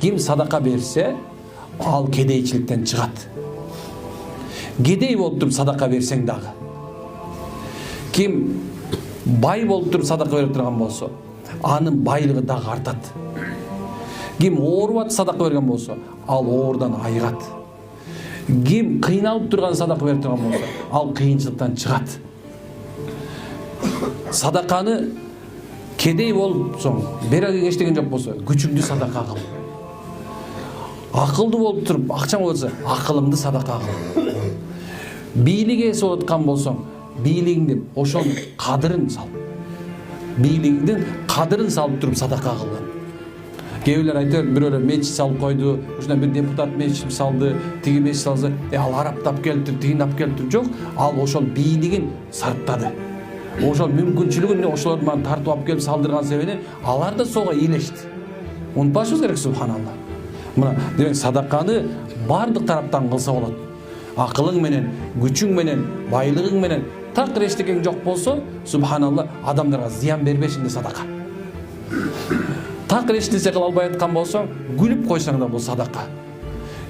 Ким садака берсе, ал кедейчиликтен чыгат. Кедей болуп туруп садака берсең дагы. Ким бай болуп туруп садака берип турган болсо, анын байлыгы дагы артат. Ким ооруп садака берген болсо, ал оордан айыгат. Ким кыйналып турган садака берип турган болсо, ал кыйынчылыктан чыгат. Садаканы кедей болуп соң берген эчтеген жок болсо, күчүңдү садака кыл. Акылды болуп туруп акчаң болсо, акылыңды садака кыл. Бийлик ээси болуп аткан болсоң, бийлигиңди ошол кадырын сал. Бийлигиңдин кадырын салып туруп садака кылган. Кээ бирлер айтыр, бирөөлөр мечит салып койду, ушундай бир депутат мечит салды, тиги мечит салса, ал араптап келиптир, тигин алып келиптир. Жок, ал ошол бийлигин сарптады. Ошол мүмкүнчүлүгүн ошолор менен тартып алып келип салдырган себебинен алар да сого илешти. Унутпашыбыз керек, субханалла. Мына демек садаканы бардык тараптан кылса болот. Акылың менен, күчүң менен, байлыгың менен так эчтекең жок болсо, субханалла, адамдарга зыян бербешиң садака. Так эч нерсе кыла албай аткан болсоң, күлүп койсоң да бул садака.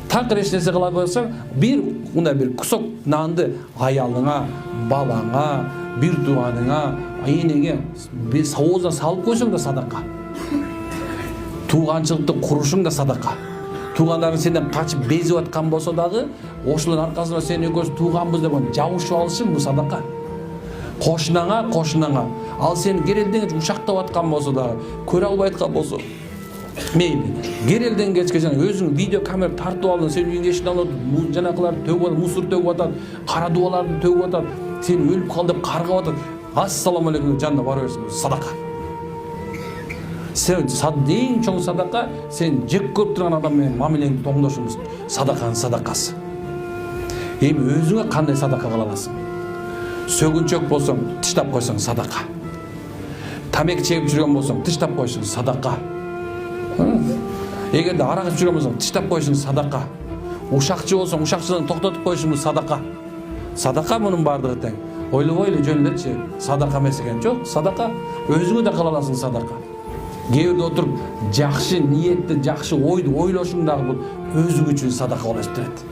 Так эч нерсе кыла албай атсаң, бир кусок нанды аялыңа, балаңа, бир тууганыңа, энеңе бир сооздан салып койсоң да садака. Тууганчылыкты курушуң да садака. Туугандарың сенден качып безип аткан болсо дагы, ошолордун аркасында сени экөөбүз тууганбыз деп жабышып алышың бул садака. Кошунаңа, ал сени керелден ушактап аткан болсо дагы, көрө албай аткан болсо, мейли. Керелден кечке өзүң видео камера тартып алдың, сен үйүңдүн эшигин алып, жанакыларды төгүп атат, мусор төгүп атат, кара дубаларды төгүп атат, сен өлүп кал деп каргап атат. Ассаламу алейкум жанына бара берсин, садака. Сен эң чоң садака, сен жек көрүп турган адам менен мамилеңди тоңдошуңуз садаканын садакасы. Эми өзүңө кандай садака кыла аласың? Сөгүнчөк болсоң, тыштап койсоң садака. Тамеки чегип жүргөн болсоң, тыштап койсоң садака. Эгерде арак ичип жүргөн болсоң, тыштап койсоң садака. Ушакчы болсоң, ушакчылыгын токтотуп коюшуң садака. Садака мунун бардыгы тең. Ойлобой эле жөн элечи, садака эмес экен. Жок, садака өзүңө да кыла аласың садака. Кээ бирде отуруп жакшы ниетти, жакшы ойду ойлошуң дагы бул өзүң үчүн садака болуп эсептелет.